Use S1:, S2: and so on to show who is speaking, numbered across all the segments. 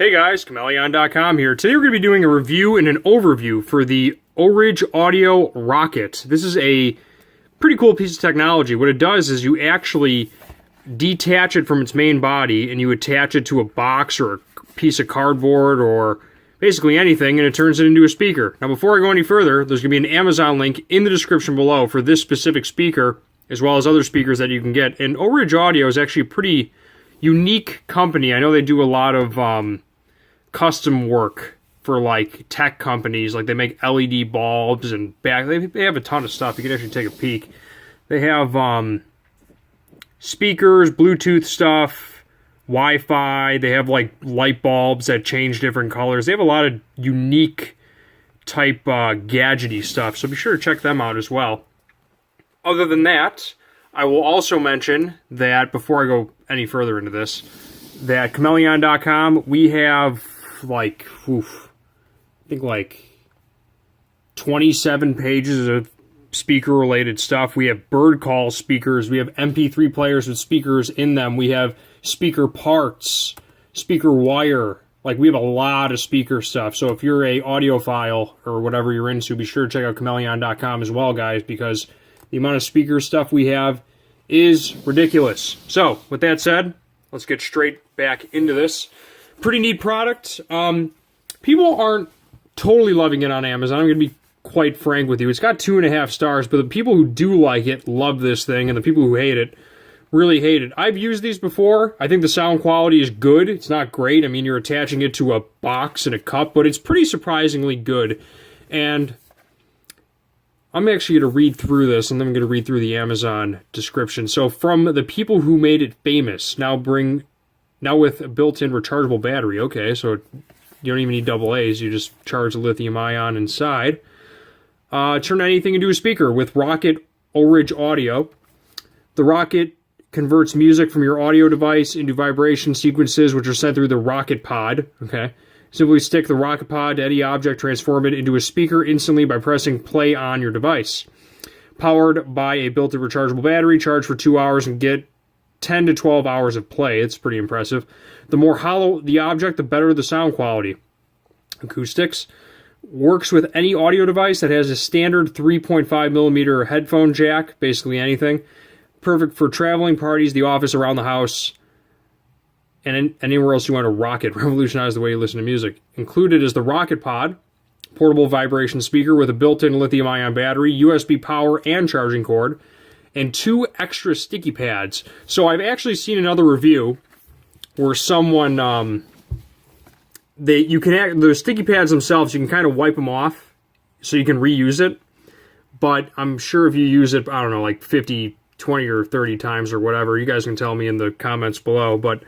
S1: Hey guys, Chmelaeon.com here. Today we're going to be doing a review and an overview for the OrigAudio RockIt. This is a pretty cool piece of technology. What it does is you actually detach it from its main body and you attach it to a box or a piece of cardboard or basically anything, and it turns it into a speaker. Now before I go any further, there's going to be an Amazon link in the description below for this specific speaker as well as other speakers that you can get. And OrigAudio is actually a pretty unique company. I know they do a lot of custom work for like tech companies. Like they make LED bulbs and they have a ton of stuff. You can actually take a peek. They have speakers, Bluetooth stuff, Wi-Fi. They have like light bulbs that change different colors. They have a lot of unique type gadgety stuff, so be sure to check them out as well. Other than that, I will also mention that before I go any further into this, that Chmelaeon.com, we have like, I think like 27 pages of speaker-related stuff. We have bird call speakers. We have MP3 players with speakers in them. We have speaker parts, speaker wire. Like, we have a lot of speaker stuff. So if you're a audiophile or whatever you're into, be sure to check out Chmelaeon.com as well, guys, because the amount of speaker stuff we have is ridiculous. So, with that said, let's get straight back into this. Pretty neat product. People aren't totally loving it on Amazon. I'm going to be quite frank with you. It's got 2.5 stars, but the people who do like it love this thing, and the people who hate it really hate it. I've used these before. I think the sound quality is good. It's not great. I mean, you're attaching it to a box and a cup, but it's pretty surprisingly good. And I'm actually going to read through this, and then I'm going to read through the Amazon description. So, from the people who made it famous, now with a built-in rechargeable battery. Okay, so you don't even need AA's. You just charge the lithium ion inside. Turn anything into a speaker with RockIt OrigAudio. The RockIt converts music from your audio device into vibration sequences, which are sent through the RockIt pod. Okay. Simply stick the RockIt pod to any object, transform it into a speaker instantly by pressing play on your device. Powered by a built-in rechargeable battery, charge for 2 hours and get 10 to 12 hours of play. It's pretty impressive. The more hollow the object, the better the sound quality. Acoustics. Works with any audio device that has a standard 3.5mm headphone jack, basically anything. Perfect for traveling, parties, the office, around the house, and anywhere else you want to rock it. Revolutionize the way you listen to music. Included is the RockIt pod, portable vibration speaker with a built-in lithium-ion battery, USB power, and charging cord, and 2 extra sticky pads. So I've actually seen another review where someone, the sticky pads themselves, you can kind of wipe them off so you can reuse it. But I'm sure if you use it, I don't know, like 50, 20, or 30 times or whatever, you guys can tell me in the comments below, but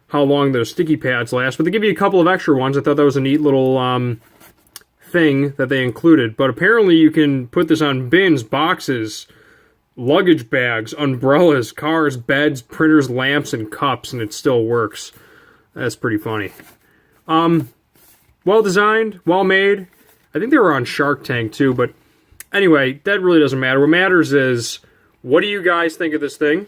S1: how long those sticky pads last. But they give you a couple of extra ones. I thought that was a neat little thing that they included. But apparently you can put this on bins, boxes, luggage bags, umbrellas, cars, beds, printers, lamps, and cups, and it still works. That's pretty funny. Well designed, well made. I think they were on Shark Tank too, but anyway, that really doesn't matter. What matters is, what do you guys think of this thing?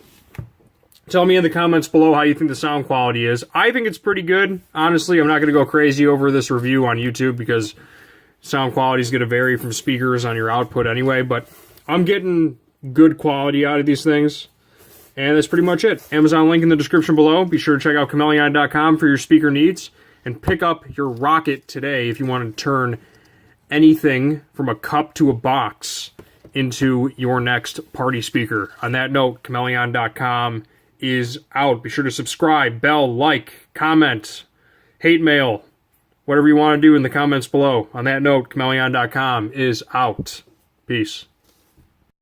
S1: Tell me in the comments below how you think the sound quality is. I think it's pretty good. Honestly, I'm not going to go crazy over this review on YouTube because sound quality is going to vary from speakers on your output anyway, but I'm getting good quality out of these things. And that's pretty much it. Amazon link in the description below. Be sure to check out Chmelaeon.com for your speaker needs. And pick up your RockIt today if you want to turn anything from a cup to a box into your next party speaker. On that note, Chmelaeon.com is out. Be sure to subscribe, bell, like, comment, hate mail, whatever you want to do in the comments below. On that note, Chmelaeon.com is out. Peace.